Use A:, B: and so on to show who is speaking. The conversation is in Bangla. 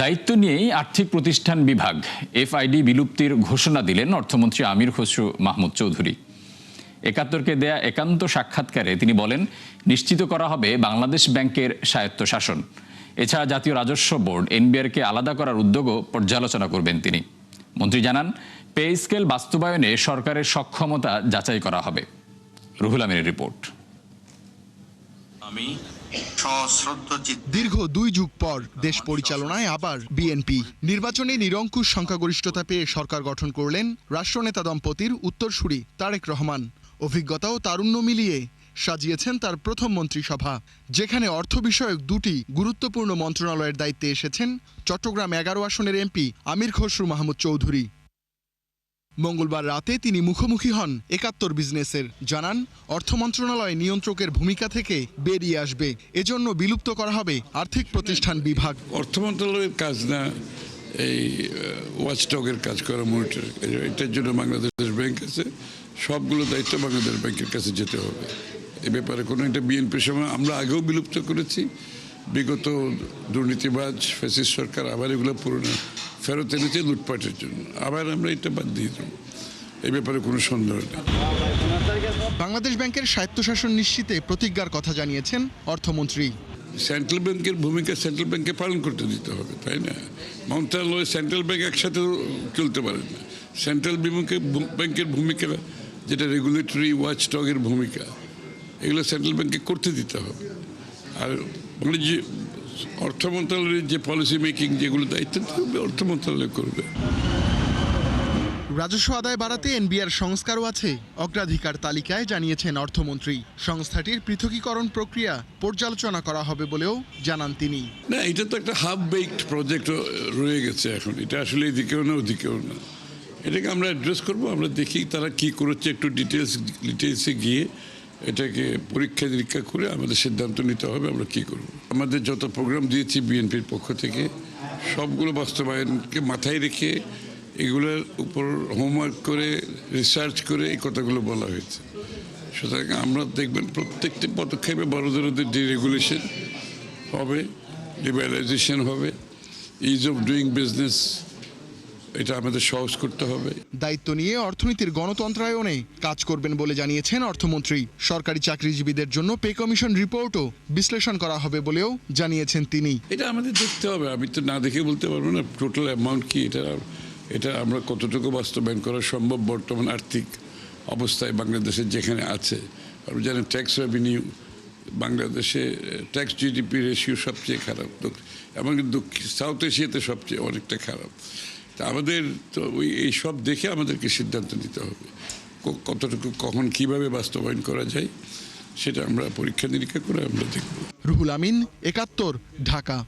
A: দায়িত্ব নিয়েই আর্থিক প্রতিষ্ঠান বিভাগ এফআইডি বিলুপ্তির ঘোষণা দিলেন অর্থমন্ত্রী আমির খসরু মাহমুদ চৌধুরী। একাত্তরকে দেয়া একান্ত সাক্ষাৎকারে তিনি বলেন, নিশ্চিত করা হবে বাংলাদেশ ব্যাংকের স্বায়ত্তশাসন। এছাড়া জাতীয় রাজস্ব বোর্ড এনবিআরকে আলাদা করার উদ্যোগও পর্যালোচনা করবেন তিনি। মন্ত্রী জানান, পে স্কেল বাস্তবায়নে সরকারের সক্ষমতা যাচাই করা হবে। রুহুল আমিনের রিপোর্ট।
B: দীর্ঘ 2 যুগ পর দেশ পরিচালনায় আবার বিএনপি। নির্বাচনে নিরঙ্কুশ সংখ্যাগরিষ্ঠতা পেয়ে সরকার গঠন করলেন রাষ্ট্রনেতা দম্পতির উত্তরসূরি তারেক রহমান। অভিজ্ঞতা ও তারুণ্য মিলিয়ে সাজিয়েছেন তার প্রথম মন্ত্রিসভা, যেখানে অর্থ বিষয়ক 2টি গুরুত্বপূর্ণ মন্ত্রণালয়ের দায়িত্বে এসেছেন চট্টগ্রাম 11 আসনের এমপি আমির খসরু মাহমুদ চৌধুরী। মঙ্গলবার রাতে তিনি মুখোমুখি হন একাত্তর বিজনেসের। জানান, অর্থ মন্ত্রণালয় নিয়ন্ত্রকের ভূমিকা থেকে বেরিয়ে আসবে, এজন্য বিলুপ্ত করা হবে আর্থিক প্রতিষ্ঠান বিভাগ।
C: অর্থ মন্ত্রণালয়ের কাজ না এই ওয়াচডগের কাজ করা, মনিটর। এটার জন্য বাংলাদেশ ব্যাংক আছে, সবগুলো দায়িত্ব বাংলাদেশ ব্যাংকের কাছে যেতে হবে। এ ব্যাপারে কোনো একটা বিএনপির সময় আমরা আগেও বিলুপ্ত করেছি। বিগত দুর্নীতিবাজ ফ্যাসিস্ট সরকার আবার এগুলো পুরনো ফেরত এনেছে লুটপাটের জন্য, আবার আমরা এটা বাদ দিয়ে দেবো। এই ব্যাপারে কোনো সন্দেহ নেই।
B: বাংলাদেশ ব্যাংকের স্বায়ত্তশাসন নিশ্চিতে প্রতিজ্ঞার কথা জানিয়েছেন অর্থমন্ত্রী।
C: সেন্ট্রাল ব্যাংকের ভূমিকা সেন্ট্রাল ব্যাংকে পালন করতে দিতে হবে, তাই না? মন্ত্রণালয় সেন্ট্রাল ব্যাংক একসাথে চলতে পারে না। সেন্ট্রাল ব্যাংকের ভূমিকা, যেটা রেগুলেটরি ওয়াচডগের ভূমিকা, এগুলো সেন্ট্রাল ব্যাংকে করতে দিতে হবে। আর মানে যে অর্থ মন্ত্রণালয়ের যে পলিসি মেকিং, যেগুলো দায়িত্ব অর্থ মন্ত্রণালয় করবে।
B: রাজস্ব আদায় বাড়াতে এনবিআর সংস্কারও আছে অগ্রাধিকার তালিকায়, জানিয়েছেন অর্থমন্ত্রী। সংস্থাটির পৃথকীকরণ প্রক্রিয়া পর্যালোচনা করা হবে বলেও জানান তিনি।
C: না, এটা তো একটা হাফ বেকড প্রজেক্ট রয়ে গেছে এখন। এটা আসলে এদিকেও না ওদিকেও না। এটাকে আমরা অ্যাড্রেস করবো। আমরা দেখি তারা কি করেছে, একটু ডিটেলসে গিয়ে এটাকে পরীক্ষা নিরীক্ষা করে আমাদের সিদ্ধান্ত নিতে হবে আমরা কি করব। আমাদের যত প্রোগ্রাম দিয়েছি বিএনপির পক্ষ থেকে, সবগুলো বাস্তবায়নকে মাথায় রেখে এগুলোর উপর হোমওয়ার্ক করে রিসার্চ করে এই কথাগুলো বলা হয়েছে। সুতরাং আমরা দেখবেন প্রত্যেকটি পদক্ষেপে বড় ধরনের ডিরেগুলেশন হবে, লিবারালাইজেশন হবে, ইজ অফ ডুইং বিজনেস এটা আমাদের সহজ করতে হবে।
B: দায়িত্ব নিয়ে অর্থনীতির গণতন্ত্রায়নে কাজ করবেন বলে জানিয়েছেন অর্থমন্ত্রী। সরকারি চাকরিজীবীদের জন্য পে কমিশন রিপোর্টও বিশ্লেষণ করা হবে বলেও জানিয়েছেন তিনি।
C: এটা আমাদের দেখতে হবে, আমি তো না দেখে বলতে পারবো না টোটাল অ্যামাউন্ট কি। এটা আমরা কতটুকু বাস্তবায়ন করা সম্ভব বর্তমান আর্থিক অবস্থায় বাংলাদেশের যেখানে আছে। আপনি জানেন ট্যাক্স রেভিনিউ বাংলাদেশে, ট্যাক্স জিডিপি রেশিও সবচেয়ে খারাপ, এবং সাউথ এশিয়াতে সবচেয়ে অনেকটা খারাপ। তা আমাদের তো এই সব দেখে আমাদেরকে সিদ্ধান্ত নিতে হবে কতটুকু কখন কিভাবে বাস্তবায়ন করা যায়, সেটা আমরা পরীক্ষা নিরীক্ষা করে আমরা দেখব।
B: রুহুল আমিন, একাত্তর, ঢাকা।